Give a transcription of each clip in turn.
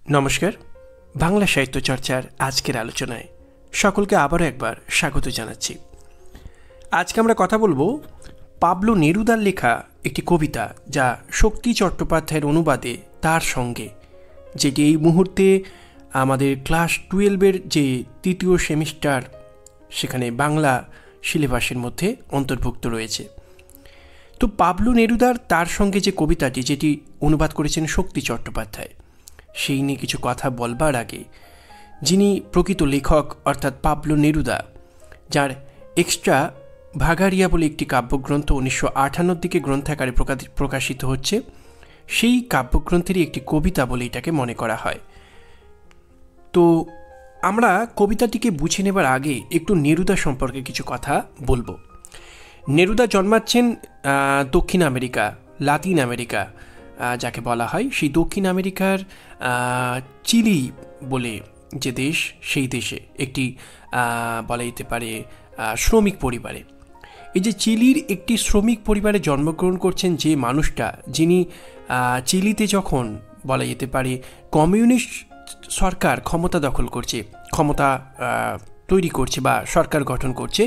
নমস্কার, বাংলা সাহিত্য চর্চার আজকের আলোচনায় সকলকে আবারও একবার স্বাগত জানাচ্ছি। আজকে আমরা কথা বলবো পাবলো নেরুদার লেখা একটি কবিতা, যা শক্তি চট্টোপাধ্যায়ের অনুবাদে তার সঙ্গে, যেটি এই মুহূর্তে আমাদের ক্লাস 12-এর যে তৃতীয় সেমিস্টার, সেখানে বাংলা সিলেবাসের মধ্যে অন্তর্ভুক্ত রয়েছে। তো পাবলো নেরুদার তার সঙ্গে যে কবিতাটি, যেটি অনুবাদ করেছেন শক্তি চট্টোপাধ্যায়, সেই নিয়ে কিছু কথা বলবার আগে, যিনি প্রকৃত লেখক অর্থাৎ পাবলো নেরুদা, যার এক্সট্রা ভাগারিয়া বলে একটি কাব্যগ্রন্থ 1958 দিকে গ্রন্থাকারে প্রকাশিত হচ্ছে, সেই কাব্যগ্রন্থেরই একটি কবিতা বলে এটাকে মনে করা হয়। তো আমরা কবিতাটিকে বুঝে নেবার আগে একটু নেরুদা সম্পর্কে কিছু কথা বলবো। নেরুদা জন্মাচ্ছেন দক্ষিণ আমেরিকা, লাতিন আমেরিকা যাকে বলা হয়, সেই দক্ষিণ আমেরিকার চিলি বলে যে দেশ, সেই দেশে একটি বলা যেতে পারে শ্রমিক পরিবারে। এই যে চিলির একটি শ্রমিক পরিবারে জন্মগ্রহণ করছেন যে মানুষটা, যিনি চিলিতে যখন বলা যেতে পারে কমিউনিস্ট সরকার ক্ষমতা দখল করছে, ক্ষমতা তৈরি করছে বা সরকার গঠন করছে,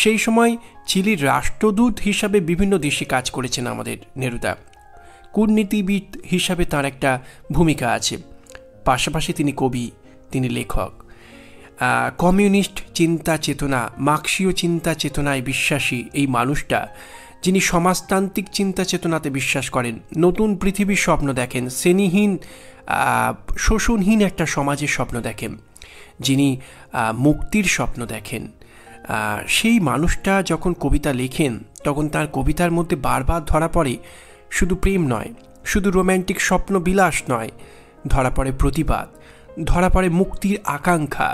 সেই সময় চিলির রাষ্ট্রদূত হিসাবে বিভিন্ন দেশে কাজ করেছেন আমাদের নেরুদা। কূটনীতিবিদ হিসাবে তার একটা ভূমিকা আছে, পাশাপাশি তিনি কবি, তিনি লেখক। কমিউনিস্ট চিন্তা চেতনা, মার্ক্সীয় চিন্তা চেতনায় বিশ্বাসী এই মানুষটা, যিনি সমাজতান্ত্রিক চিন্তা চেতনাতে বিশ্বাস করেন, নতুন পৃথিবীর স্বপ্ন দেখেন, শ্রেণীহীন শোষণহীন একটা সমাজের স্বপ্ন দেখেন, যিনি মুক্তির স্বপ্ন দেখেন, সেই মানুষটা যখন কবিতা লেখেন, তখন তার কবিতার মধ্যে বারবার ধরা পড়ে শুধু প্রেম নয়, শুধু রোম্যান্টিক স্বপ্ন বিলাস নয়, ধরা পড়ে প্রতিবাদ, ধরা পড়ে মুক্তির আকাঙ্ক্ষা।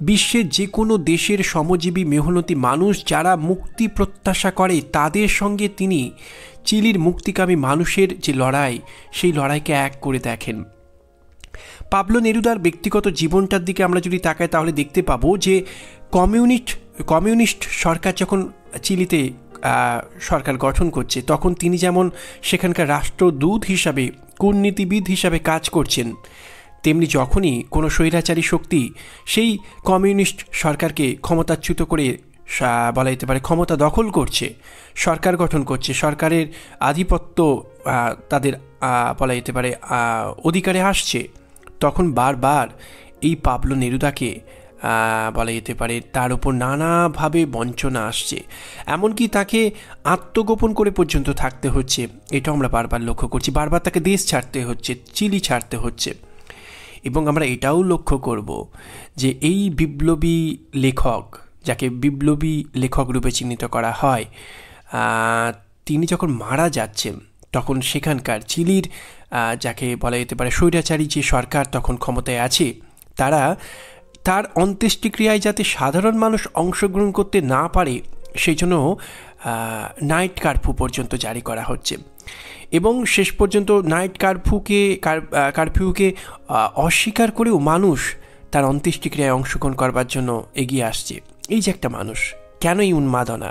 বিশ্বের যে কোনো দেশের শ্রমজীবী মেহনতি মানুষ যারা মুক্তি প্রত্যাশা করে, তাদের সঙ্গে তিনি চিলির মুক্তিকামী মানুষের যে লড়াই, সেই লড়াইকে এক করে দেখেন। পাবলো নেরুদার ব্যক্তিগত জীবনটার দিকে আমরা যদি তাকাই, তাহলে দেখতে পাবো যে কমিউনিস্ট সরকার যখন চিলিতে সরকার গঠন করছে, তখন তিনি যেমন সেখানকার রাষ্ট্রদূত হিসাবে, কূটনীতিবিদ হিসাবে কাজ করছেন, তেমনি যখনই কোনো স্বৈরাচারী শক্তি সেই কমিউনিস্ট সরকারকে ক্ষমতাচ্যুত করে বলা যেতে পারে ক্ষমতা দখল করছে, সরকার গঠন করছে, সরকারের আধিপত্য তাদের বলা যেতে পারে অধিকারে আসছে, তখন বারবার এই পাবলো নেরুদাকে বলা যেতে পারে তার উপর নানাভাবে বঞ্চনা আসছে, এমনকি তাকে আত্মগোপন করে পর্যন্ত থাকতে হচ্ছে। এটা আমরা বারবার লক্ষ্য করছি, বারবার তাকে দেশ ছাড়তে হচ্ছে, চিলি ছাড়তে হচ্ছে। এবং আমরা এটাও লক্ষ্য করব যে এই বিপ্লবী লেখক, যাকে বিপ্লবী লেখক রূপে চিহ্নিত করা হয়, তিনি যখন মারা যাচ্ছেন, তখন সেখানকার চিলির যাকে বলা যেতে পারে স্বৈরাচারী যে সরকার তখন ক্ষমতায় আছে, তার অন্ত্যেষ্টিক্রিয়ায় যাতে সাধারণ মানুষ অংশগ্রহণ করতে না পারে, সেই জন্য নাইট কারফিউ পর্যন্ত জারি করা হচ্ছে। এবং শেষ পর্যন্ত নাইট কারফিউকে অস্বীকার করেও মানুষ তার অন্ত্যেষ্টিক্রিয়ায় অংশগ্রহণ করবার জন্য এগিয়ে আসছে। এই যে একটা মানুষ, কেন এই উন্মাদনা,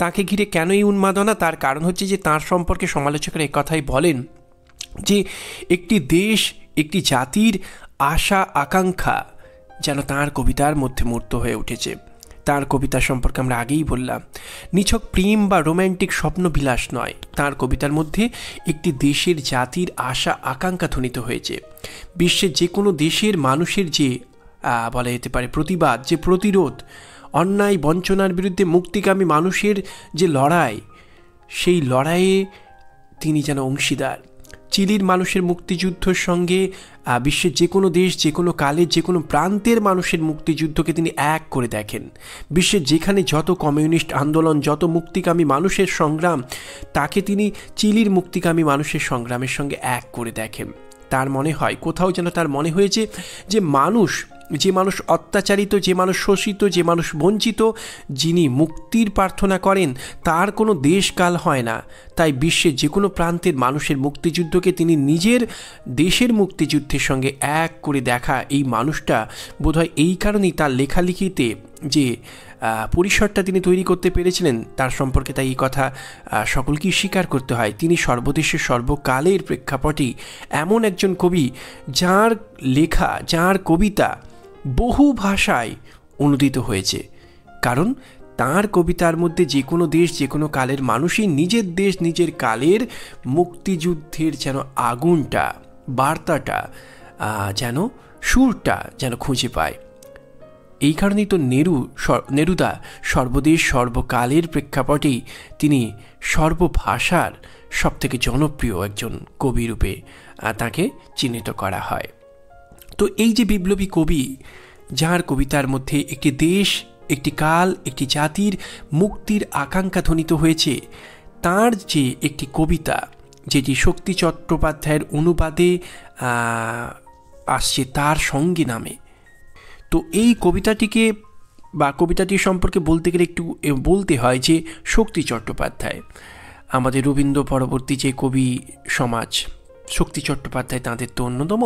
তাকে ঘিরে কেন এই উন্মাদনা? তার কারণ হচ্ছে যে তার সম্পর্কে সমালোচকরা এই কথাই বলেন যে একটি দেশ, একটি জাতির আশা আকাঙ্ক্ষা যেন তাঁর কবিতার মধ্যে মূর্ত হয়ে উঠেছে। তাঁর কবিতা সম্পর্কে আমরা আগেই বললাম, নিছক প্রেম বা রোম্যান্টিক স্বপ্ন বিলাস নয়, তাঁর কবিতার মধ্যে একটি দেশের জাতির আশা আকাঙ্ক্ষা ধ্বনিত হয়েছে। বিশ্বের যে কোনো দেশের মানুষের যে বলা যেতে পারে প্রতিবাদ, যে প্রতিরোধ, অন্যায় বঞ্চনার বিরুদ্ধে মুক্তিকামী মানুষের যে লড়াই, সেই লড়াইয়ে তিনি যেন অংশীদার। চিলির মানুষের মুক্তিযুদ্ধের সঙ্গে বিশ্বের যে কোনো দেশ, যে কোনো কালের যে কোনো প্রান্তের মানুষের মুক্তিযুদ্ধকে তিনি এক করে দেখেন। বিশ্বের যেখানে যত কমিউনিস্ট আন্দোলন, যত মুক্তিকামী মানুষের সংগ্রাম, তাকে তিনি চিলির মুক্তিকামী মানুষের সংগ্রামের সঙ্গে এক করে দেখেন। তার মনে হয়, কোথাও যেন তার মনে হয়েছে যে যে মানুষ অত্যাচারিত, যে মানুষ শোষিত, যে মানুষ বঞ্চিত, যিনি মুক্তির প্রার্থনা করেন, তার কোনো দেশকাল হয় না। তাই বিশ্বের যে কোনো প্রান্তের মানুষের মুক্তিযুদ্ধকে তিনি নিজের দেশের মুক্তিযুদ্ধের সঙ্গে এক করে দেখা এই মানুষটা বোধহয় এই কারণেই তার লেখালেখিতে যে পরিসরটা তিনি তৈরি করতে পেরেছিলেন তার সম্পর্কে তাই এই কথা সকলকেই স্বীকার করতে হয়। তিনি সর্বদেশের সর্বকালের প্রেক্ষাপটেই এমন একজন কবি যার লেখা, যার কবিতা বহু ভাষায় অনুদিত হয়েছে। কারণ তাঁর কবিতার মধ্যে যে কোনো দেশ, যে কোনো কালের মানুষই নিজের দেশ, নিজের কালের মুক্তিযুদ্ধের যেন আগুনটা, বার্তাটা, যেন সুরটা যেন খুঁজে পায়। এই কারণেই তো নেরুদা সর্বদেশ সর্বকালের প্রেক্ষাপটেই তিনি সর্বভাষার সবথেকে জনপ্রিয় একজন কবি রূপে তাকে চিহ্নিত করা হয়। তো এই যে বিপ্লবী কবি, যার কবিতার মধ্যে একটি দেশ, একটি কাল, একটি জাতির মুক্তির আকাঙ্ক্ষা ধ্বনিত হয়েছে, তার যে একটি কবিতা যেটি শক্তি চট্টোপাধ্যায়ের অনুবাদে আসছে তার সঙ্গে নামে। তো এই কবিতাটিকে বা কবিতাটির সম্পর্কে বলতে গেলে একটু বলতে হয় যে শক্তি চট্টোপাধ্যায়, আমাদের রবীন্দ্র পরবর্তী যে কবি সমাজ, শক্তি চট্টোপাধ্যায় তাঁদের তো অন্যতম।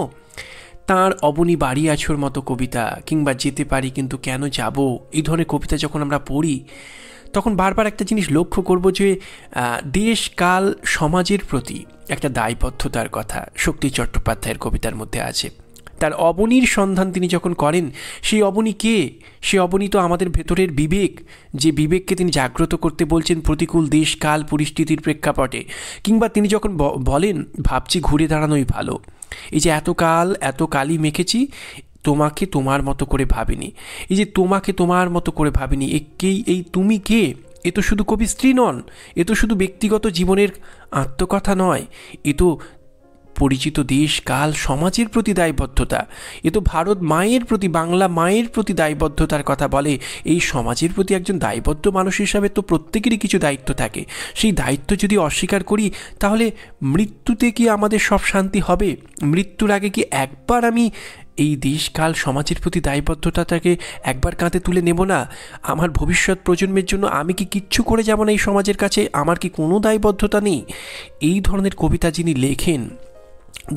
তাঁর অবনী বাড়ি আছোর মতো কবিতা, কিংবা যেতে পারি কিন্তু কেন যাব, এই ধরনের কবিতা যখন আমরা পড়ি তখন বারবার একটা জিনিস লক্ষ্য করব যে দেশ, কাল, সমাজের প্রতি একটা দায়বদ্ধতার কথা শক্তি চট্টোপাধ্যায়ের কবিতার মধ্যে আছে। তার অবনীর সন্ধান তিনি যখন করেন, সেই অবনী কে? সেই অবনী তো আমাদের ভেতরের বিবেক, যে বিবেককে তিনি জাগ্রত করতে বলছেন প্রতিকূল দেশ, কাল, পরিস্থিতির প্রেক্ষাপটে। কিংবা তিনি যখন বলেন ভাবছি ঘুরে দাঁড়ানোই ভালো, এই যে এত কালই মেখেছি, তোমাকে তোমার মতো করে ভাবিনি। এই যে তোমাকে তোমার মতো করে ভাবিনি, এই তুমি কে? এ তো শুধু কবি স্ত্রী নন, এ তো শুধু ব্যক্তিগত জীবনের আত্মকথা নয়, এ তো পরিচিত দেশ, কাল, সমাজের প্রতি দায়বদ্ধতা। এ তো ভারত মায়ের প্রতি, বাংলা মায়ের প্রতি দায়বদ্ধতার কথা বলে। এই সমাজের প্রতি একজন দায়বদ্ধ মানুষ হিসাবে তো প্রত্যেকেরই কিছু দায়িত্ব থাকে। সেই দায়িত্ব যদি অস্বীকার করি, তাহলে মৃত্যুতে কি আমাদের সব শান্তি হবে? মৃত্যুর আগে কি একবার আমি এই দেশ, কাল, সমাজের প্রতি দায়বদ্ধতাটাকে একবার কাঁধে তুলে নেব না? আমার ভবিষ্যৎ প্রজন্মের জন্য আমি কি কিচ্ছু করে যাব না এই সমাজের কাছে? আমার কি কোনো দায়বদ্ধতা নেই? এই ধরনের কবিতা যিনি লেখেন,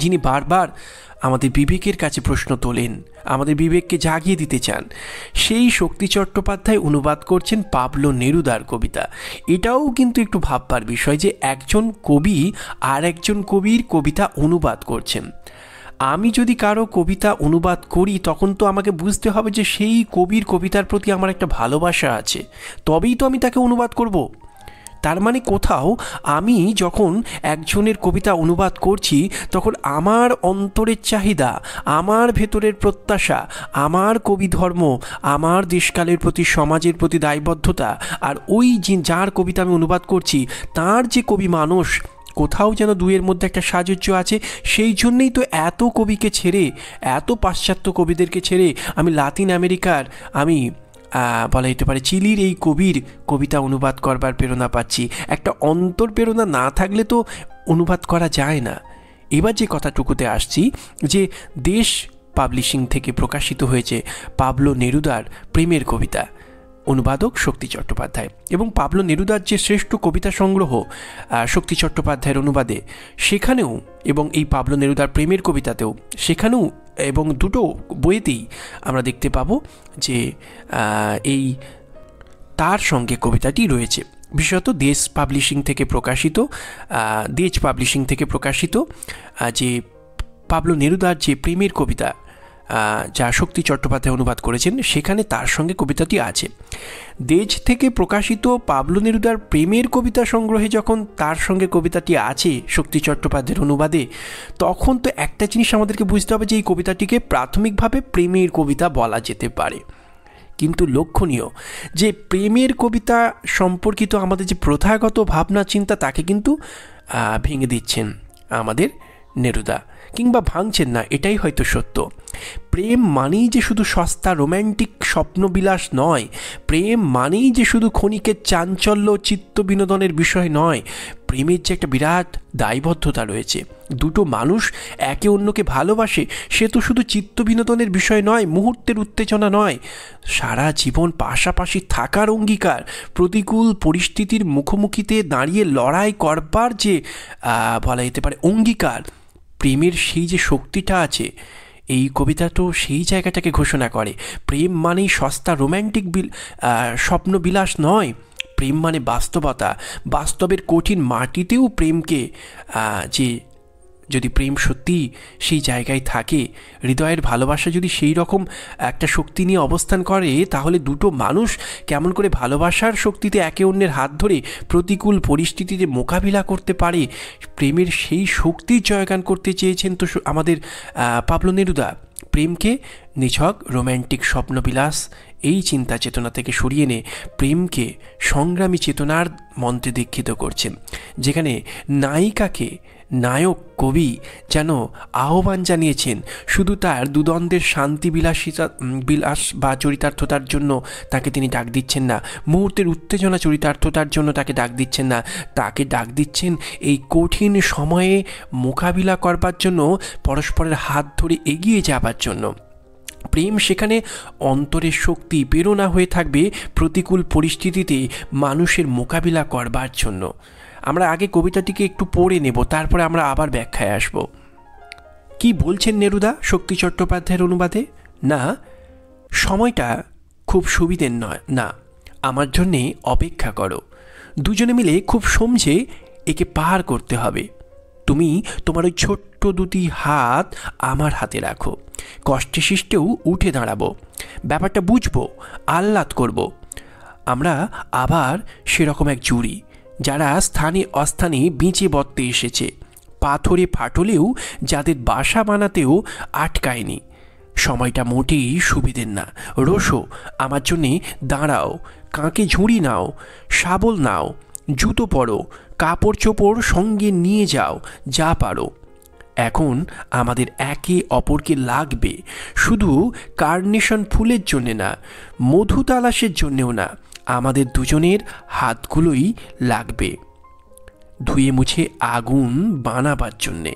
যিনি বারবার আমাদের বিবেকের কাছে প্রশ্ন তোলেন, আমাদের বিবেককে জাগিয়ে দিতে চান, সেই শক্তি চট্টোপাধ্যায় অনুবাদ করছেন পাবলো নেরুদার কবিতা। এটাও কিন্তু একটু ভাববার বিষয় যে একজন কবি আর একজন কবির কবিতা অনুবাদ করছেন। আমি যদি কারো কবিতা অনুবাদ করি, তখন তো আমাকে বুঝতে হবে যে সেই কবির কবিতার প্রতি আমার একটা ভালোবাসা আছে, তবেই তো আমি তাকে অনুবাদ করব। তার মানে কোথাও আমি যখন একজনের কবিতা অনুবাদ করছি, তখন আমার অন্তরের চাহিদা, আমার ভেতরের প্রত্যাশা, আমার কবি ধর্ম, আমার দেশকালের প্রতি, সমাজের প্রতি দায়বদ্ধতা, আর ওই যার কবিতা আমি অনুবাদ করছি তার যে কবি মানুষ, কোথাও যেন দুইয়ের মধ্যে একটা সাযুজ্য আছে। সেই জন্যেই তো এত কবিকে ছেড়ে, এত পাশ্চাত্য কবিদেরকে ছেড়ে আমি লাতিন আমেরিকার, আমি বলা যেতে পারে চিলির এই কবির কবিতা অনুবাদ করবার প্রেরণা পাচ্ছি। একটা অন্তর প্রেরণা না থাকলে তো অনুবাদ করা যায় না। এবার যে কথাটুকুতে আসছি, যে দেশ পাবলিশিং থেকে প্রকাশিত হয়েছে পাবলো নেরুদার প্রেমের কবিতা, অনুবাদক শক্তি চট্টোপাধ্যায়। এবং পাবলো নেরুদার যে শ্রেষ্ঠ কবিতা সংগ্রহ শক্তি চট্টোপাধ্যায়ের অনুবাদে, সেখানেও, এবং এই পাবলো নেরুদার প্রেমের কবিতাতেও, সেখানেও এবং দুটো বইয়েতেই আমরা দেখতে পাবো যে এই তার সঙ্গে কবিতাটি রয়েছে। বিশেষত দেশ পাবলিশিং থেকে প্রকাশিত যে পাবলো নেরুদার যে প্রেমের কবিতা, যা শক্তি চট্টোপাধ্যায় অনুবাদ করেছেন, সেখানে তার সঙ্গে কবিতাটি আছে। দেশ থেকে প্রকাশিত পাবলো নেরুদার প্রেমের কবিতা সংগ্রহে যখন তার সঙ্গে কবিতাটি আছে শক্তি চট্টোপাধ্যায়ের অনুবাদে, তখন তো একটা জিনিস আমাদেরকে বুঝতে হবে যে এই কবিতাটিকে প্রাথমিকভাবে প্রেমের কবিতা বলা যেতে পারে। কিন্তু লক্ষণীয় যে প্রেমের কবিতা সম্পর্কিত আমাদের যে প্রথাগত ভাবনা চিন্তা, তাকে কিন্তু ভেঙে দিচ্ছেন আমাদের নেরুদা, কিংবা ভাঙছেন না, এটাই হয়তো সত্য। প্রেম মানেই যে শুধু সস্তা রোম্যান্টিক স্বপ্নবিলাস নয়, প্রেম মানেই যে শুধু ক্ষণিকের চাঞ্চল্য চিত্ত বিনোদনের বিষয় নয়, প্রেমের যে একটা বিরাট দায়বদ্ধতা রয়েছে। দুটো মানুষ একে অন্যকে ভালোবাসে, সে তো শুধু চিত্ত বিনোদনের বিষয় নয়, মুহূর্তের উত্তেজনা নয়, সারা জীবন পাশাপাশি থাকার অঙ্গীকার, প্রতিকূল পরিস্থিতির মুখোমুখিতে দাঁড়িয়ে লড়াই করবার যে বলা যেতে পারে অঙ্গীকার। প্রেমের সেই যে শক্তিটা আছে, এই কবিতা তো সেই জায়গাটাকে ঘোষণা করে। প্রেম মানেই সস্তা রোম্যান্টিক স্বপ্নবিলাস নয়, প্রেম মানে বাস্তবতা। বাস্তবের কঠিন মাটিতেও প্রেমকে যে যদি প্রেম সত্যি সেই জায়গায় থাকে, হৃদয়ের ভালোবাসা যদি সেই রকম একটা শক্তি নিয়ে অবস্থান করে, তাহলে দুটো মানুষ কেমন করে ভালোবাসার শক্তিতে একে অন্যের হাত ধরে প্রতিকূল পরিস্থিতিতে মোকাবিলা করতে পারে। প্রেমের সেই শক্তির জয়গান করতে চেয়েছেন তো আমাদের পাবলো নেরুদা। প্রেমকে নিছক রোম্যান্টিক স্বপ্নবিলাস এই চিন্তা চেতনা থেকে সরিয়ে এনে প্রেমকে সংগ্রামী চেতনার মন্ত্রে দীক্ষিত করছেন, যেখানে নায়িকাকে নায়ক কবি যেন আহ্বান জানিয়েছেন শুধু তার দুদ্বন্দ্বের শান্তি বিলাস বা চরিতার্থতার জন্য তাকে তিনি ডাক দিচ্ছেন না, মুহূর্তের উত্তেজনা চরিতার্থতার জন্য তাকে ডাক দিচ্ছেন না, তাকে ডাক দিচ্ছেন এই কঠিন সময়ে মোকাবিলা করবার জন্য, পরস্পরের হাত ধরে এগিয়ে যাবার জন্য। প্রেম সেখানে অন্তরের শক্তি প্রেরণা হয়ে থাকবে প্রতিকূল পরিস্থিতিতে মানুষের মোকাবিলা করবার জন্য। আমরা আগে কবিতাটিকে একটু পড়ে নেব, তারপরে আমরা আবার ব্যাখ্যায় আসব। কি বলছেন নেরুদা শক্তি চট্টোপাধ্যায়ের অনুবাদে? না, সময়টা খুব সুবিধের নয়, না, আমার জন্যে অপেক্ষা করো। দুজনে মিলে খুব সমঝে একে পার করতে হবে। তুমি তোমার ওই ছোট্ট দুটি হাত আমার হাতে রাখো, কষ্টে সৃষ্টেও উঠে দাঁড়াবো, ব্যাপারটা বুঝবো, আহ্লাদ করব। আমরা আবার সেরকম এক জুড়ি, যারা স্থানে অস্থানে বেঁচে বর্তে এসেছে, পাথরে ফাটলেও যাদের বাসা বানাতেও আটকায়নি। সময়টা মোটেই সুবিধের না। রোসো, আমার জন্যে দাঁড়াও, কাঁকে ঝুড়ি নাও, শাবল নাও, জুতো পরো, কাপড় চোপড় সঙ্গে নিয়ে যাও, যা পারো। এখন আমাদের একে অপরকে লাগবে, শুধু কার্নেশন ফুলের জন্যে না, মধু তালাশের জন্যেও না, আমাদের দুজনের হাতগুলোই লাগবে ধুয়ে মুছে আগুন বানাবার জন্যে।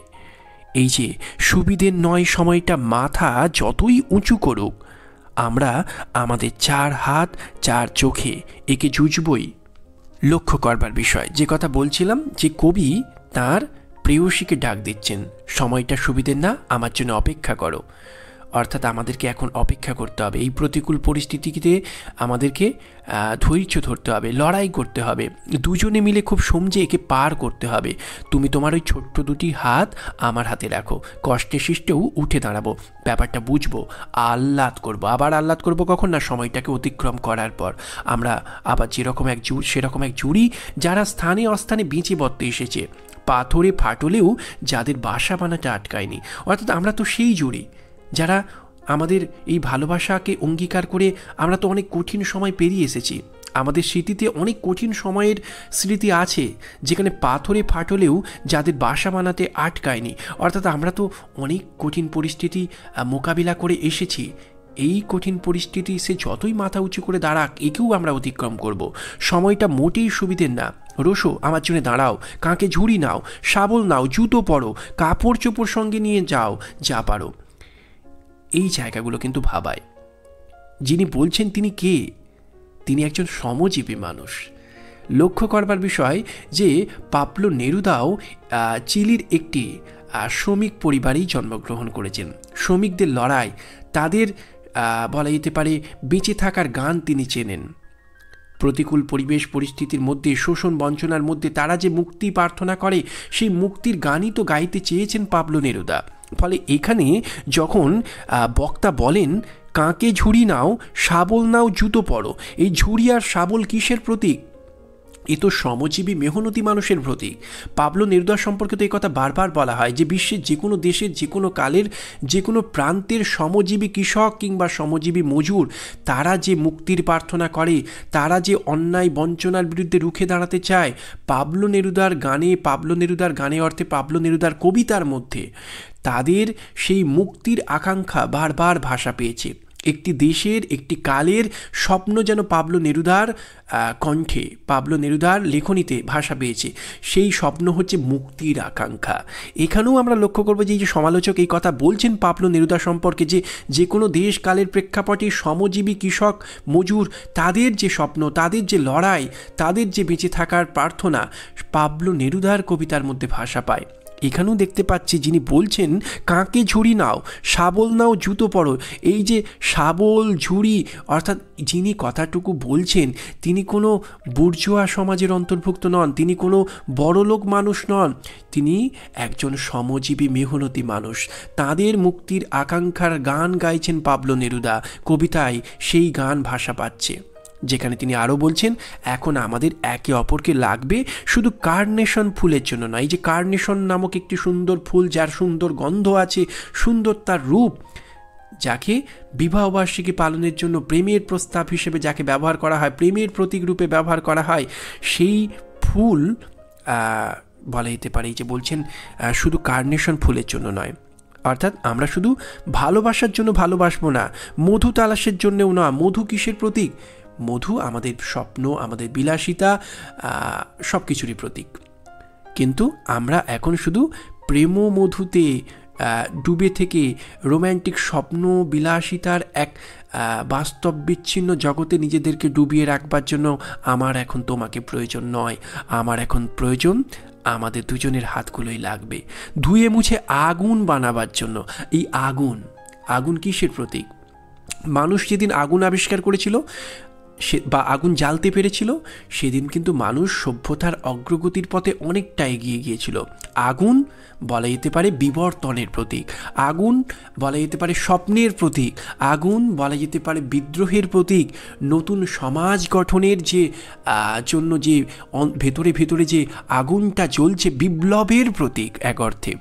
এই যে সুবিধের নয় সময়টা মাথা যতই উঁচু করুক, আমরা আমাদের চার হাত চার চোখে একে জুজবই। লক্ষ্য করবার বিষয় যে কথা বলছিলাম, যে কবি তার প্রেয়সীকে ডাক দিচ্ছেন, সময়টা সুবিধের না, আমার জন্য অপেক্ষা করো। অর্থাৎ আমাদেরকে এখন অপেক্ষা করতে হবে, এই প্রতিকূল পরিস্থিতিতে আমাদেরকে ধৈর্য ধরতে হবে, লড়াই করতে হবে, দুজনে মিলে খুব সমঝে একে পার করতে হবে। তুমি তোমার ওই ছোট্ট দুটি হাত আমার হাতে রাখো, কষ্টে সৃষ্টেও উঠে দাঁড়াবো, ব্যাপারটা বুঝবো, আহ্লাদ করবো। আবার আহ্লাদ করবো কখন? না, সময়টাকে অতিক্রম করার পর। আমরা আবার সেরকম এক জুড়ি, যারা স্থানে অস্থানে বেঁচে বর্তে এসেছে, পাথরে ফাটলেও যাদের বাসা বানাতে আটকায়নি। অর্থাৎ আমরা তো সেই জুড়ি, যারা আমাদের এই ভালোবাসাকে অঙ্গীকার করে আমরা তো অনেক কঠিন সময় পেরিয়ে এসেছি। আমাদের স্মৃতিতে অনেক কঠিন সময়ের স্মৃতি আছে, যেখানে পাথরে ফাটলেও যাদের বাসা বানাতে আটকায়নি। অর্থাৎ আমরা তো অনেক কঠিন পরিস্থিতি মোকাবিলা করে এসেছি। এই কঠিন পরিস্থিতি সে যতই মাথা উঁচু করে দাঁড়াক, একেও আমরা অতিক্রম করব। সময়টা মোটেই সুবিধের না। রোসো, আমার জন্য দাঁড়াও, কাঁকে ঝুড়ি নাও, শাবল নাও, জুতো পরো, কাপড় চোপড় সঙ্গে নিয়ে যাও, যা পারো। এই জায়গাগুলো কিন্তু ভাবায়। যিনি বলছেন তিনি কে? তিনি একজন শ্রমজীবী মানুষ। লক্ষ্য করবার বিষয় যে পাবলো নেরুদাও চিলির একটি শ্রমিক পরিবারেই জন্মগ্রহণ করেছেন। শ্রমিকদের লড়াই, তাদের বলা যেতে পারে বেঁচে থাকার গান তিনি চেনেন। প্রতিকূল পরিবেশ পরিস্থিতির মধ্যে, শোষণ বঞ্চনার মধ্যে তারা যে মুক্তি প্রার্থনা করে, সেই মুক্তির গানই তো গাইতে চেয়েছেন পাবলো নেরুদা। ফলে এখানে যখন বক্তা বলেন কাঁকে ঝুড়ি নাও, শাবল নাও, জুতো পরো, এই ঝুড়ি আর শাবল কিসের প্রতীক? এ তো শ্রমজীবী মেহনতি মানুষের প্রতীক। পাবলো নেরুদা সম্পর্কে তো এই কথা বারবার বলা হয় যে বিশ্বের যে কোনো দেশের, যে কোনো কালের, যে কোনো প্রান্তের শ্রমজীবী কৃষক কিংবা শ্রমজীবী মজুর, তারা যে মুক্তির প্রার্থনা করে, তারা যে অন্যায় বঞ্চনার বিরুদ্ধে রুখে দাঁড়াতে চায়, পাবলো নেরুদার গানে অর্থে পাবলো নেরুদার কবিতার মধ্যে তাদের সেই মুক্তির আকাঙ্ক্ষা বারবার ভাষা পেয়েছে। একটি দেশের, একটি কালের স্বপ্ন যেন পাবলো নেরুদার কণ্ঠে, পাবলো নেরুদার লেখনীতে ভাষা পেয়েছে। সেই স্বপ্ন হচ্ছে মুক্তির আকাঙ্ক্ষা। এখানেও আমরা লক্ষ্য করবো যে এই যে সমালোচক এই কথা বলছেন পাবলো নেরুদা সম্পর্কে, যে কোনো দেশ কালের প্রেক্ষাপটে শ্রমজীবী কৃষক মজুর, তাদের যে স্বপ্ন, তাদের যে লড়াই, তাদের যে বেঁচে থাকার প্রার্থনা পাবলো নেরুদার কবিতার মধ্যে ভাষা পায়। এখানেও দেখতে পাচ্ছি যিনি বলছেন কাঁকে ঝুড়ি নাও, শাবল নাও, জুতো পরো। এই যে শাবল ঝুড়ি, অর্থাৎ যিনি কথাটুকু বলছেন তিনি কোনো বুর্জোয়া সমাজের অন্তর্ভুক্ত নন, তিনি কোনো বড়লোক মানুষ নন, তিনি একজন শ্রমজীবী মেহনতি মানুষ। তাদের মুক্তির আকাঙ্ক্ষার গান গাইছেন পাবলো নেরুদা। কবিতায় সেই গান ভাষা পাচ্ছে, যেখানে তিনি আরও বলছেন এখন আমাদের একে অপরকে লাগবে শুধু কার্নেশন ফুলের জন্য নয়। এই যে কার্নেশন নামক একটি সুন্দর ফুল, যার সুন্দর গন্ধ আছে, সুন্দর তার রূপ, যাকে বিবাহবার্ষিকী পালনের জন্য প্রেমের প্রস্তাব হিসেবে যাকে ব্যবহার করা হয়, প্রেমের প্রতীক রূপে ব্যবহার করা হয়, সেই ফুল বলা যেতে পারে যে বলছেন শুধু কার্নেশন ফুলের জন্য নয়। অর্থাৎ আমরা শুধু ভালোবাসার জন্য ভালোবাসবো না, মধু তালাশের জন্যও না। মধু কিসের প্রতীক? মধু আমাদের স্বপ্ন, আমাদের বিলাসিতা, সব কিছুরই প্রতীক। কিন্তু আমরা এখন শুধু প্রেম মধুতে ডুবে থেকে রোম্যান্টিক স্বপ্ন বিলাসিতার এক বাস্তব বিচ্ছিন্ন জগতে নিজেদেরকে ডুবিয়ে রাখবার জন্য আমার এখন তোমাকে প্রয়োজন নয়, আমার এখন প্রয়োজন আমাদের দুজনের হাতগুলোই লাগবে ধুয়ে মুছে আগুন বানাবার জন্য। এই আগুন কিসের প্রতীক? মানুষ যেদিন আগুন আবিষ্কার করেছিল বা আগুন জ্বালতে পেরেছিল, সেদিন কিন্তু মানুষ সভ্যতার অগ্রগতির পথে অনেকটা এগিয়ে গিয়েছিল। আগুন বলা যেতে পারে বিবর্তনের প্রতীক, আগুন বলা যেতে পারে স্বপ্নের প্রতীক, আগুন বলা যেতে পারে বিদ্রোহের প্রতীক, নতুন সমাজ গঠনের যে জন্য যে ভেতরে ভেতরে যে আগুনটা জ্বলছে, বিপ্লবের প্রতীক এক অর্থে।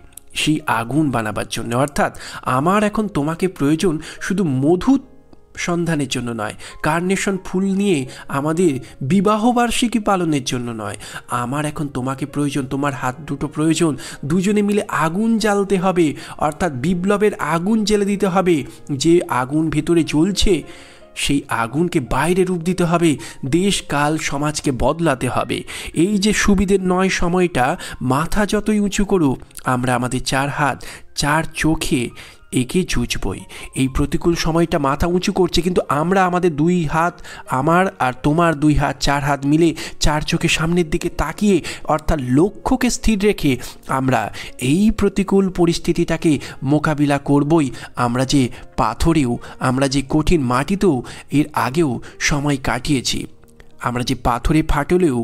সেই আগুন বানাবার জন্য, অর্থাৎ আমার এখন তোমাকে প্রয়োজন শুধু মধু সন্ধানের জন্য নয়, কার্নেশন ফুল নিয়ে আমাদের বিবাহবার্ষিকী পালনের জন্য নয়, আমার এখন তোমাকে প্রয়োজন, তোমার হাত দুটো প্রয়োজন, দুজনে মিলে আগুন জ্বালতে হবে, অর্থাৎ বিপ্লবের আগুন জ্বেলে দিতে হবে। যে আগুন ভেতরে জ্বলছে সেই আগুনকে বাইরে রূপ দিতে হবে, দেশ কাল সমাজকে বদলাতে হবে। এই যে সুবিধের নয় সময়টা, মাথা যতই উঁচু করুক, আমরা আমাদের চার হাত চার চোখে একে জুঝবই। এই প্রতিকূল সময়টা মাথা উঁচু করছে, কিন্তু আমরা আমাদের দুই হাত, আমার আর তোমার দুই হাত, চার হাত মিলে চার চোখে সামনের দিকে তাকিয়ে, অর্থাৎ লক্ষ্যকে স্থির রেখে আমরা এই প্রতিকূল পরিস্থিতিটাকে মোকাবিলা করবই। আমরা যে পাথরেও, আমরা যে কঠিন মাটিতেও এর আগেও সময় কাটিয়েছি, আমরা যে পাথরে ফাটলেও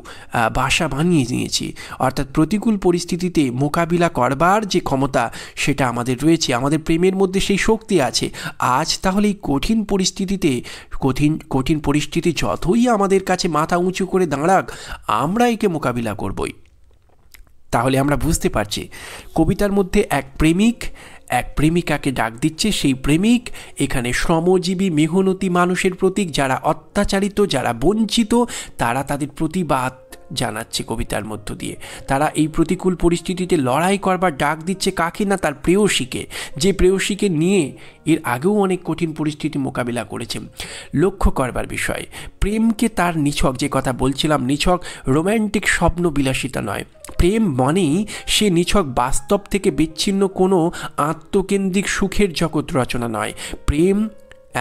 বাসা বানিয়ে নিয়েছি, অর্থাৎ প্রতিকূল পরিস্থিতিতে মোকাবিলা করবার যে ক্ষমতা সেটা আমাদের রয়েছে, আমাদের প্রেমের মধ্যে সেই শক্তি আছে। আজ তাহলে এই কঠিন পরিস্থিতিতে, কঠিন পরিস্থিতি যতই আমাদের কাছে মাথা উঁচু করে দাঁড়াক, আমরা একে মোকাবিলা করবই। তাহলে আমরা বুঝতে পারছি কবিতার মধ্যে এক প্রেমিকাকে ডাক দিচ্ছে। সেই প্রেমিক এখানে শ্রমজীবী মেহনতি মানুষের প্রতীক, যারা অত্যাচারিত, যারা বঞ্চিত, তারা তাদের প্রতিবাদ জানাচ্ছে কবিতার মধ্য দিয়ে। তারা এই প্রতিকূল পরিস্থিতিতে লড়াই করবার ডাক দিচ্ছে কাকে না, তার প্রেয়সীকে, যে প্রেয়সীকে নিয়ে এর আগেও অনেক কঠিন পরিস্থিতি মোকাবিলা করেছে। লক্ষ্য করবার বিষয়, প্রেমকে তার নিছক, যে কথা বলছিলাম, নিছক রোম্যান্টিক স্বপ্ন বিলাসিতা নয়। প্রেম মানেই সে নিছক বাস্তব থেকে বিচ্ছিন্ন কোনো আত্মকেন্দ্রিক সুখের জগৎ রচনা নয়। প্রেম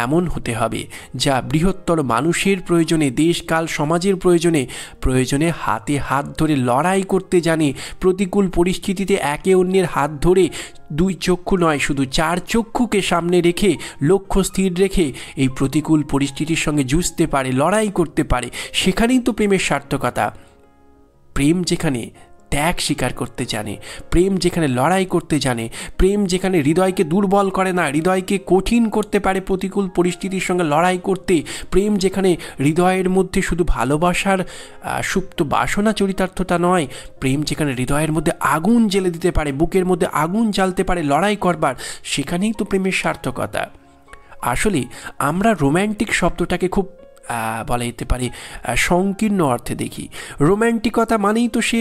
এমন হতে হবে যা বৃহত্তর মানুষের প্রয়োজনে, দেশকাল সমাজের প্রয়োজনে হাতে হাত ধরে লড়াই করতে জানে। প্রতিকূল পরিস্থিতিতে একে অন্যের হাত ধরে দুই চক্ষু নয়, শুধু চার চক্ষুকে সামনে রেখে, লক্ষ্য স্থির রেখে এই প্রতিকূল পরিস্থিতির সঙ্গে যুঝতে পারে, লড়াই করতে পারে। সেখানেই তো প্রেমের সার্থকতা। প্রেম যেখানে ত্যাগ স্বীকার করতে জানে, প্রেম যেখানে লড়াই করতে জানে, প্রেম যেখানে হৃদয়কে দুর্বল করে না, হৃদয়কে কঠিন করতে পারে প্রতিকূল পরিস্থিতির সঙ্গে লড়াই করতে, প্রেম যেখানে হৃদয়ের মধ্যে শুধু ভালোবাসার সুপ্ত বাসনা চরিতার্থতা নয়, প্রেম যেখানে হৃদয়ের মধ্যে আগুন জ্বেলে দিতে পারে, বুকের মধ্যে আগুন জ্বালতে পারে লড়াই করবার, সেখানেই তো প্রেমের সার্থকতা। আসলে আমরা রোম্যান্টিক শব্দটাকে খুব বলা যেতে পারে সংকীর্ণ অর্থে দেখি। রোম্যান্টিকতা মানেই তো সে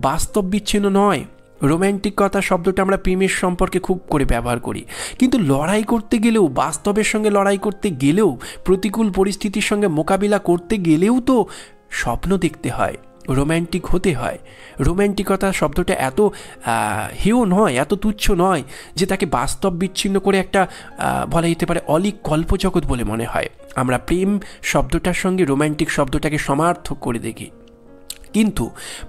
বাস্তব বিচ্ছিন্ন নয়। রোম্যান্টিকতা শব্দটা আমরা প্রেমের সম্পর্কে খুব করে ব্যবহার করি, কিন্তু লড়াই করতে গেলেও, বাস্তবের সঙ্গে লড়াই করতে গেলেও, প্রতিকূল পরিস্থিতির সঙ্গে মোকাবিলা করতে গেলেও তো স্বপ্ন দেখতে হয়, রোম্যান্টিক হতে হয়। রোম্যান্টিকতা শব্দটা এত হেয় নয়, এত তুচ্ছ নয় যে তাকে বাস্তব বিচ্ছিন্ন করে একটা বলা যেতে পারে অলীক কল্পজগৎ বলে মনে হয়। আমরা প্রেম শব্দটার সঙ্গে রোম্যান্টিক শব্দটাকে সমার্থক করে দেখি। কিন্তু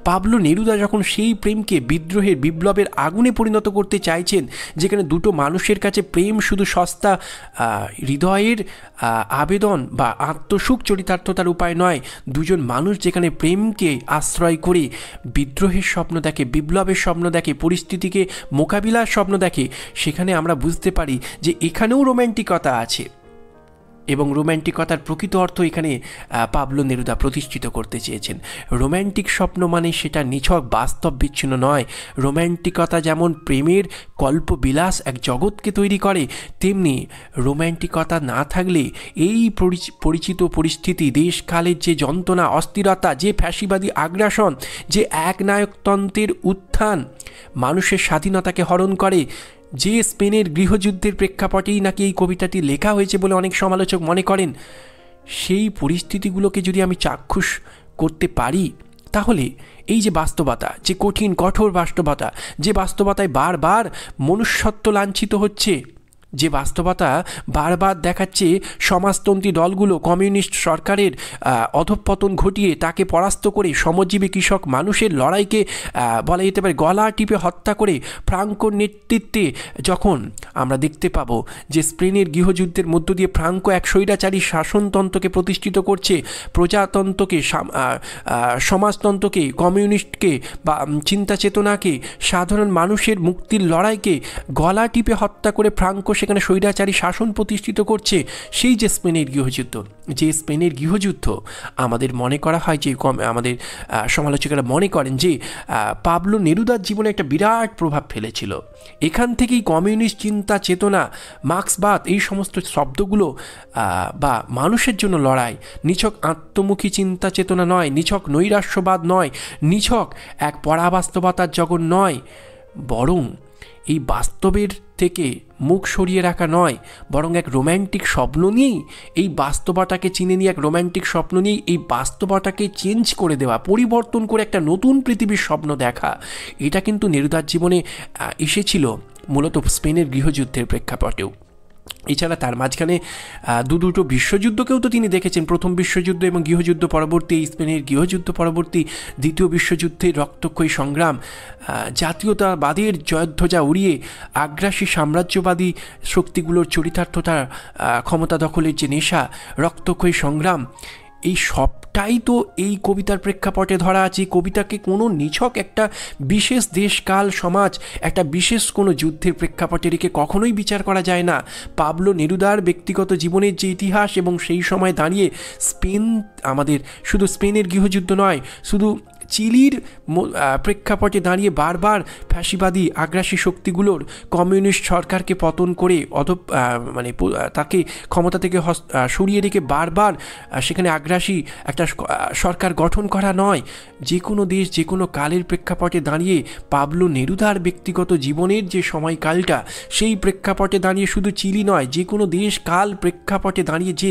পাবলো নেরুদা যখন সেই প্রেমকে বিদ্রোহের বিপ্লবের আগুনে পরিণত করতে চাইছেন, যেখানে দুটো মানুষের কাছে প্রেম শুধু সস্তা হৃদয়ের আবেদন বা আত্মসুখ চরিতার্থতার উপায় নয়, দুজন মানুষ যেখানে প্রেমকে আশ্রয় করে বিদ্রোহের স্বপ্ন দেখে, বিপ্লবের স্বপ্ন দেখে, পরিস্থিতিকে মোকাবিলার স্বপ্ন দেখে, সেখানে আমরা বুঝতে পারি যে এখানেও রোম্যান্টিকতা আছে এবং রোম্যান্টিকতার প্রকৃত অর্থ এখানে পাবলো নেরুদা প্রতিষ্ঠিত করতে চেয়েছেন। রোম্যান্টিক স্বপ্ন মানে সেটা নিছক বাস্তব বিচ্ছিন্ন নয়। রোম্যান্টিকতা যেমন প্রেমের কল্পবিলাস এক জগৎকে তৈরি করে, তেমনি রোম্যান্টিকতা না থাকলে এই পরিচিত পরিস্থিতি, দেশকালের যে যন্ত্রণা, অস্থিরতা, যে ফ্যাসিবাদী আগ্রাসন, যে একনায়কতন্ত্রের উত্থান মানুষের স্বাধীনতাকে হরণ করে, যে স্পেনের গৃহযুদ্ধের প্রেক্ষাপটেই নাকি এই কবিতাটি লেখা হয়েছে বলে অনেক সমালোচক মনে করেন, সেই পরিস্থিতিগুলোকে যদি আমি চাক্ষুষ করতে পারি, তাহলে এই যে বাস্তবতা, যে কঠিন কঠোর বাস্তবতা, যে বাস্তবতায় বারবার মনুষ্যত্ব লাঞ্ছিত হচ্ছে, যে বাস্তবতা বারবার দেখাচ্ছে সমাজতন্ত্রী দলগুলো কমিউনিস্ট সরকারের অধঃপতন ঘটিয়ে তাকে পরাস্ত করে শ্রমজীবী কৃষক মানুষের লড়াইকে বলা যেতে পারে গলা টিপে হত্যা করে ফ্রাঙ্কোর নেতৃত্বে যখন আমরা দেখতে পাবো যে স্পেনের গৃহযুদ্ধের মধ্য দিয়ে ফ্রাঙ্কো এক স্বৈরাচারী শাসনতন্ত্রকে প্রতিষ্ঠিত করছে, প্রজাতন্ত্রকে, সমাজতন্ত্রকে, কমিউনিস্টকে বা চিন্তা চেতনাকে, সাধারণ মানুষের মুক্তির লড়াইকে গলা টিপে হত্যা করে ফ্রাঙ্কো সেখানে স্বৈরাচারী শাসন প্রতিষ্ঠিত করছে। সেই যে স্পেনের গৃহযুদ্ধ, যে স্পেনের গৃহযুদ্ধ আমাদের মনে করা হয়, যে আমাদের সমালোচকেরা মনে করেন যে পাবলো নেরুদার জীবনে একটা বিরাট প্রভাব ফেলেছিল। এখান থেকেই কমিউনিস্ট চিন্তা চেতনা, মার্ক্সবাদ, এই সমস্ত শব্দগুলো বা মানুষের জন্য লড়াই, নিছক আত্মমুখী চিন্তা চেতনা নয়, নিছক নৈরাশ্যবাদ নয়, নিছক এক পরাবাস্তবতার জগৎ নয়, বরং এই বাস্তবের থেকে মুখ সরিয়ে রাখা নয়, বরং এক রোম্যান্টিক স্বপ্ন নিয়েই এই বাস্তবতাকে চিনে নিয়ে, এক রোম্যান্টিক স্বপ্ন নিয়েই এই বাস্তবতাকে চেঞ্জ করে দেওয়া, পরিবর্তন করে একটা নতুন পৃথিবীর স্বপ্ন দেখা, এটা কিন্তু নেরুদার জীবনে এসেছিল মূলত স্পেনের গৃহযুদ্ধের প্রেক্ষাপটেও। এছাড়া তার মাঝখানে দুটো বিশ্বযুদ্ধকেও তো তিনি দেখেছেন, প্রথম বিশ্বযুদ্ধ এবং গৃহযুদ্ধ পরবর্তী, স্পেনের গৃহযুদ্ধ পরবর্তী দ্বিতীয় বিশ্বযুদ্ধের রক্তক্ষয়ী সংগ্রাম, জাতীয়তাবাদের জয়ধ্বজা উড়িয়ে আগ্রাসী সাম্রাজ্যবাদী শক্তিগুলোর চরিতার্থতা, ক্ষমতা দখলের যে নেশা, রক্তক্ষয়ী সংগ্রাম, এই সবটাই তো এই কবিতার প্রেক্ষাপটে ধরা আছে। কবিতাকে কোনো নিছক একটা বিশেষ দেশ, কাল, সমাজ, একটা বিশেষ কোনো যুদ্ধের প্রেক্ষাপটে রেখে কখনোই বিচার করা যায় না। পাবলো নেরুদার ব্যক্তিগত জীবনের যে ইতিহাস এবং সেই সময় দাঁড়িয়ে স্পেন, আমাদের শুধু স্পেনের গৃহযুদ্ধ নয়, শুধু চিলির প্রেক্ষাপটে দাঁড়িয়ে বারবার ফ্যাসিবাদী আগ্রাসী শক্তিগুলোর কমিউনিস্ট সরকারকে পতন করে তাকে ক্ষমতা থেকে সরিয়ে রেখে বারবার সেখানে আগ্রাসী একটা সরকার গঠন করা নয়, যে কোনো দেশ, যে কোনো কালের প্রেক্ষাপটে দাঁড়িয়ে পাবলো নেরুদার ব্যক্তিগত জীবনের যে সময়কালটা, সেই প্রেক্ষাপটে দাঁড়িয়ে শুধু চিলি নয়, যে কোনো দেশ, কাল, প্রেক্ষাপটে দাঁড়িয়ে যে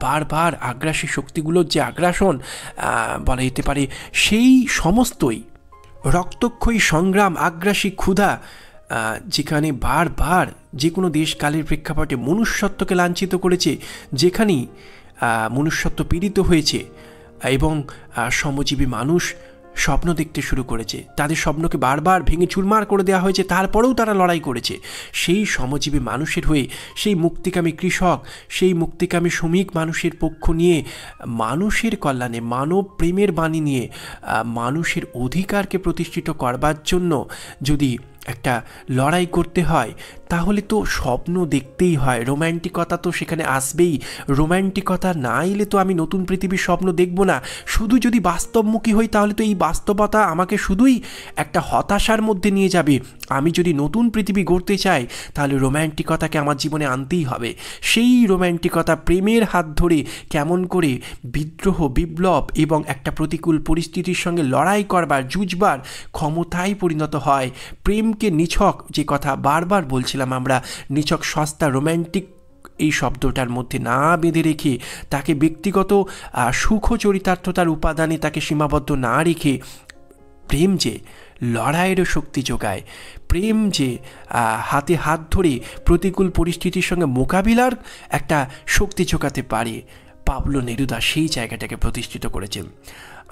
বারবার আগ্রাসী শক্তিগুলোর যে আগ্রাসন বলা যেতে পারে, সেই সমস্তই রক্তক্ষয়ী সংগ্রাম, আগ্রাসী ক্ষুধা, যেখানে বারবার যে কোনো দেশ কালের প্রেক্ষাপটে মনুষ্যত্বকে লাঞ্ছিত করেছে, যেখানেই মনুষ্যত্ব পীড়িত হয়েছে এবং শ্রমজীবী মানুষ স্বপ্ন দেখতে শুরু করেছে, তাদের স্বপ্নকে বারবার ভেঙে চুরমার করে দেওয়া হয়েছে, তারপরেও তারা লড়াই করেছে, সেই শ্রমজীবী মানুষের হয়ে, সেই মুক্তিকামী কৃষক, সেই মুক্তিকামী শ্রমিক মানুষের পক্ষ নিয়ে, মানুষের কল্যাণে, মানব প্রেমের বাণী নিয়ে, মানুষের অধিকারকে প্রতিষ্ঠিত করবার জন্য যদি একটা লড়াই করতে হয়, তাহলে তো স্বপ্ন দেখতেই হয়, রোম্যান্টিকতা তো সেখানে আসবেই। রোম্যান্টিকতা না এলে তো আমি নতুন পৃথিবীর স্বপ্ন দেখব না। শুধু যদি বাস্তবমুখী হই, তাহলে তো এই বাস্তবতা আমাকে শুধুই একটা হতাশার মধ্যে নিয়ে যাবে। আমি যদি নতুন পৃথিবী গড়তে চাই, তাহলে রোম্যান্টিকতাকে আমার জীবনে আনতেই হবে। সেই রোম্যান্টিকতা প্রেমের হাত ধরে কেমন করে বিদ্রোহ, বিপ্লব এবং একটা প্রতিকূল পরিস্থিতির সঙ্গে লড়াই করবার, যুঝবার ক্ষমতায় পরিণত হয়। প্রেমকে নিছক, যে কথা বারবার বলছিলাম আমরা, নিছক সস্তা রোম্যান্টিক এই শব্দটার মধ্যে না বেঁধে রেখে, তাকে ব্যক্তিগত সুখ চরিতার্থতার উপাদানে তাকে সীমাবদ্ধ না রেখে, প্রেম যে লড়াইয়েরও শক্তি যোগায়, প্রেম যে হাতে হাত ধরে প্রতিকূল পরিস্থিতির সঙ্গে মোকাবিলার একটা শক্তি যোগাতে পারে, পাবলো নেরুদা সেই জায়গাটাকে প্রতিষ্ঠিত করেছেন।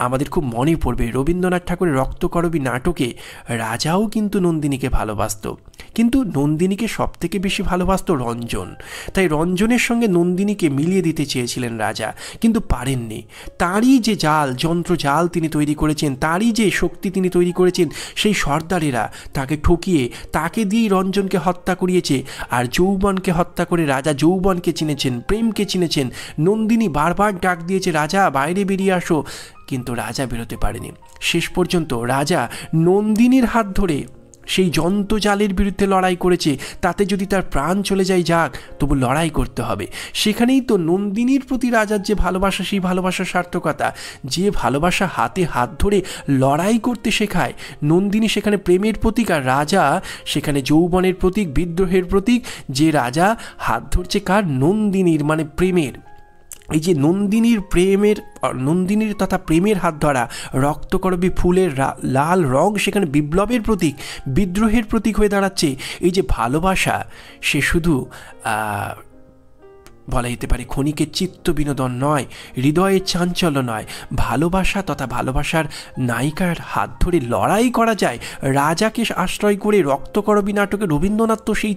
আমাদের খুব মনে পড়বে রবীন্দ্রনাথ ঠাকুরের রক্তকরবী নাটকে রাজাও কিন্তু নন্দিনীকে ভালোবাসত, কিন্তু নন্দিনীকে সবথেকে বেশি ভালোবাসত রঞ্জন। তাই রঞ্জনের সঙ্গে নন্দিনীকে মিলিয়ে দিতে চেয়েছিলেন রাজা, কিন্তু পারেননি। তারই যে জাল, যন্ত্রজাল তিনি তৈরি করেছেন, তারই যে শক্তি তিনি তৈরি করেছেন, সেই সর্দারেরা তাকে ঠকিয়ে তাকে দিয়েই রঞ্জনকে হত্যা করিয়েছে। আর যৌবনকে হত্যা করে রাজা যৌবনকে চিনেছেন, প্রেমকে চিনেছেন। নন্দিনী বারবার ডাক দিয়েছে, রাজা বাইরে বেরিয়ে আসো, কিন্তু রাজা বেরোতে পারেনি। শেষ পর্যন্ত রাজা নন্দিনীর হাত ধরে সেই যন্ত্রজালের বিরুদ্ধে লড়াই করেছে। তাতে যদি তার প্রাণ চলে যায় যাক, তবু লড়াই করতে হবে। সেখানেই তো নন্দিনীর প্রতি রাজার যে ভালোবাসা, সেই ভালোবাসার সার্থকতা। যে ভালোবাসা হাতে হাত ধরে লড়াই করতে শেখায়, নন্দিনী সেখানে প্রেমের প্রতীক, আর রাজা সেখানে যৌবনের প্রতীক, বিদ্রোহের প্রতীক। যে রাজা হাত ধরছে কার? নন্দিনীর, মানে প্রেমের। এই যে নন্দিনীর তথা প্রেমের হাত ধরা, রক্তকরবী ফুলের লাল রং সেখানে বিপ্লবের প্রতীক, বিদ্রোহের প্রতীক হয়ে দাঁড়াচ্ছে। এই যে ভালোবাসা, সে শুধু বলা যেতে পারে ক্ষণিকের চিত্ত বিনোদন নয়, হৃদয়ের চাঞ্চল্য নয়। ভালোবাসা তথা ভালোবাসার নায়িকার হাত ধরে লড়াই করা যায়। রাজাকে আশ্রয় করে রক্তকরবী নাটকে রবীন্দ্রনাথ তো সেই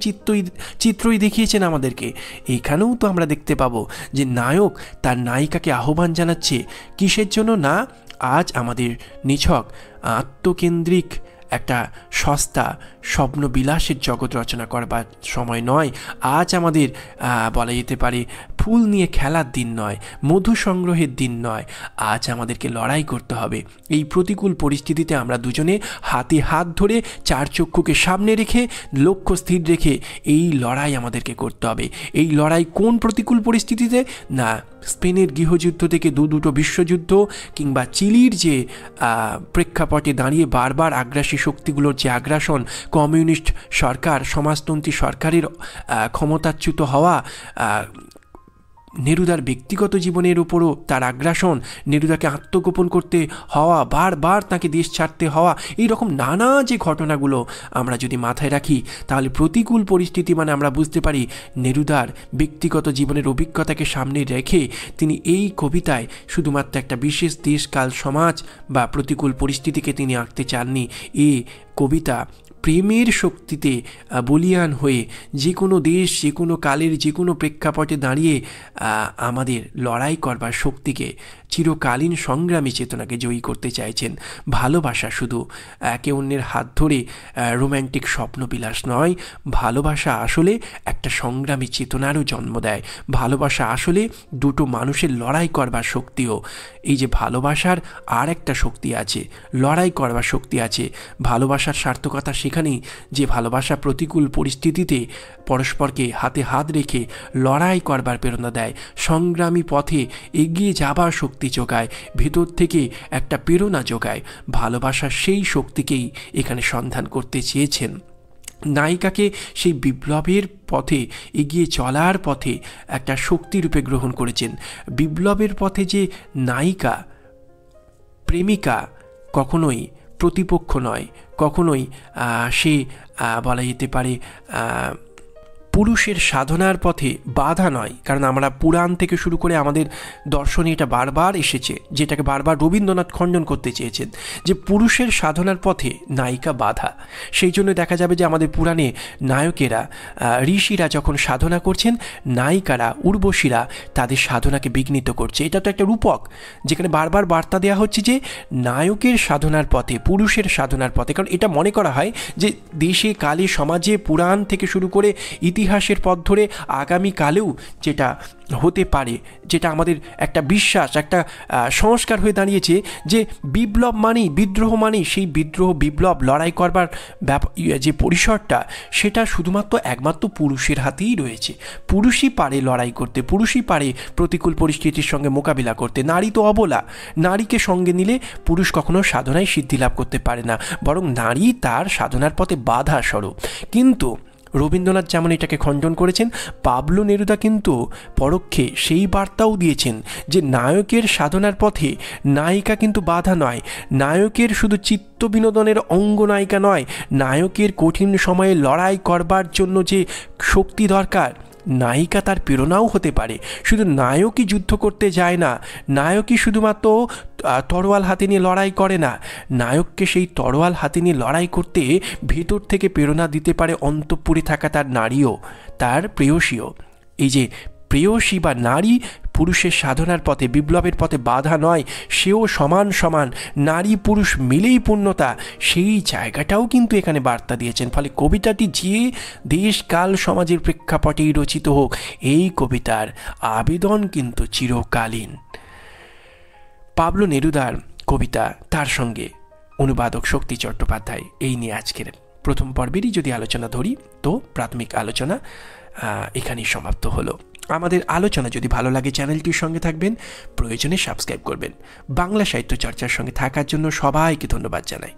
চিত্রই দেখিয়েছেন আমাদেরকে। এখানেও তো আমরা দেখতে পাবো যে নায়ক তার নায়িকাকে আহ্বান জানাচ্ছে কিসের জন্য? না, আজ আমাদের নিছক আত্মকেন্দ্রিক একটা সস্তা স্বপ্নবিলাসের জগৎ রচনা করবার সময় নয়। আজ আমাদের বলা যেতে পারে ফুল নিয়ে খেলার দিন নয়, মধু সংগ্রহের দিন নয়। আজ আমাদেরকে লড়াই করতে হবে। এই প্রতিকূল পরিস্থিতিতে আমরা দুজনে হাতে হাত ধরে চার চক্ষুকে সামনে রেখে লক্ষ্য স্থির রেখে এই লড়াই আমাদেরকে করতে হবে। এই লড়াই কোন প্রতিকূল পরিস্থিতিতে? না, স্পেনের গৃহযুদ্ধ থেকে দুটো বিশ্বযুদ্ধ, কিংবা চিলির যে প্রেক্ষাপটে দাঁড়িয়ে বারবার আগ্রাসী শক্তিগুলোর যে আগ্রাসন, কমিউনিস্ট সরকার, সমাজতন্ত্রী সরকারের ক্ষমতাচ্যুত হওয়া, নেরুদার ব্যক্তিগত জীবনের উপরও তার আগ্রাসন, নেরুদাকে আত্মগোপন করতে হওয়া, বারবার তাকে দেশ ছাড়তে হওয়া, এই রকম নানা যে ঘটনাগুলো আমরা যদি মাথায় রাখি, তাহলে প্রতিকূল পরিস্থিতি মানে আমরা বুঝতে পারি নেরুদার ব্যক্তিগত জীবনের অভিজ্ঞতাকে সামনে রেখে তিনি এই কবিতায় শুধুমাত্র একটা বিশেষ দেশ, কাল, সমাজ বা প্রতিকূল পরিস্থিতিকে তিনি আঁকতে চাননি। এই কবিতা প্রেমের শক্তিতে বলীয়ান হয়ে যে কোনো দেশ, যে কোনো কালের, যে কোনো প্রেক্ষাপটে দাঁড়িয়ে আমাদের লড়াই করবার শক্তিকে, চিরকালীন সংগ্রামী চেতনাকে জয়ী করতে চাইছেন। ভালোবাসা শুধু একে অন্যের হাত ধরে রোম্যান্টিক স্বপ্নবিলাস নয়, ভালোবাসা আসলে একটা সংগ্রামী চেতনারও জন্ম দেয়। ভালোবাসা আসলে দুটো মানুষের লড়াই করবার শক্তিও। এই যে ভালোবাসার আর একটা শক্তি আছে, লড়াই করবার শক্তি আছে। ভালোবাসার সার্থকতা সেখানেই যে ভালোবাসা প্রতিকূল পরিস্থিতিতে পরস্পরকে হাতে হাত রেখে লড়াই করবার প্রেরণা দেয়, সংগ্রামী পথে এগিয়ে যাবার শক্তি যোগায়, ভেতর থেকে একটা প্রেরণা যোগায়। ভালোবাসার সেই শক্তিকেই এখানে সন্ধান করতে চেয়েছেন। নায়িকাকে সেই বিপ্লবের পথে এগিয়ে চলার পথে একটা শক্তিরূপে গ্রহণ করেছেন। বিপ্লবের পথে যে নায়িকা, প্রেমিকা কখনোই প্রতিপক্ষ নয়, কখনোই সে বলা যেতে পারে পুরুষের সাধনার পথে বাধা নয়। কারণ আমরা পুরাণ থেকে শুরু করে আমাদের দর্শনে এটা বারবার এসেছে, যেটাকে বারবার রবীন্দ্রনাথ খণ্ডন করতে চেয়েছেন, যে পুরুষের সাধনার পথে নায়িকা বাধা। সেই জন্য দেখা যাবে যে আমাদের পুরাণে নায়কেরা, ঋষিরা যখন সাধনা করছেন, নায়িকারা, উর্বশীরা তাদের সাধনাকে বিঘ্নিত করছে। এটা তো একটা রূপক, যেখানে বারবার বার্তা দেওয়া হচ্ছে যে নায়কের সাধনার পথে, পুরুষের সাধনার পথে। কারণ এটা মনে করা হয় যে দেশে, কালে, সমাজে, পুরাণ থেকে শুরু করে ইতিহাসের পথ ধরে আগামীকালেও যেটা হতে পারে, যেটা আমাদের একটা বিশ্বাস, একটা সংস্কার হয়ে দাঁড়িয়েছে, যে বিপ্লব মানেই, বিদ্রোহ মানেই সেই বিপ্লব লড়াই করবার যে পরিসরটা, সেটা শুধুমাত্র একমাত্র পুরুষের হাতেই রয়েছে। পুরুষই পারে লড়াই করতে, পুরুষই পারে প্রতিকূল পরিস্থিতির সঙ্গে মোকাবিলা করতে। নারী তো অবলা, নারীকে সঙ্গে নিলে পুরুষ কখনো সাধনায় সিদ্ধি লাভ করতে পারে না, বরং নারী তার সাধনার পথে বাধা স্বরূপ। কিন্তু রবীন্দ্রনাথ যেমন এটাকে খণ্ডন করেছেন, পাবলো নেরুদা কিন্তু পরোক্ষে সেই বার্তাও দিয়েছেন যে নায়কের সাধনার পথে নায়িকা কিন্তু বাধা নয়, নায়কের শুধু চিত্ত বিনোদনের অঙ্গ নায়িকা নয়, নায়কের কঠিন সময়ে লড়াই করবার জন্য যে শক্তি দরকার, নায়িকা তার প্রেরণাও হতে পারে। শুধু নায়কই যুদ্ধ করতে যায় না, নায়কই শুধুমাত্র তরোয়াল হাতে নিয়ে লড়াই করে না, নায়ককে সেই তরোয়াল হাতে নিয়ে লড়াই করতে ভেতর থেকে প্রেরণা দিতে পারে অন্তঃপুরে থাকা তার নারীও, তার প্রেয়সীও। এই যে প্রেয়সী বা নারী পুরুষের সাধনার পথে, বিপ্লবের পথে বাধা নয়, সেও সমান সমান, নারী পুরুষ মিলেই পূর্ণতা, সেই জায়গাটাও কিন্তু এখানে বার্তা দিয়েছেন। ফলে কবিতাটি যে দেশ কাল সমাজের প্রেক্ষাপটেই রচিত হোক, এই কবিতার আবেদন কিন্তু চিরকালীন। পাবলো নেরুদার কবিতা, তার সঙ্গে অনুবাদক শক্তি চট্টোপাধ্যায়, এই নিয়ে আজকের প্রথম পর্বেরই যদি আলোচনা ধরি, তো প্রাথমিক আলোচনা এখানেই সমাপ্ত হলো। আমাদের আলোচনা যদি ভালো লাগে চ্যানেলটির সঙ্গে থাকবেন, প্রয়োজনে সাবস্ক্রাইব করবেন। বাংলা সাহিত্য চর্চার সঙ্গে থাকার জন্য সবাইকে ধন্যবাদ জানাই।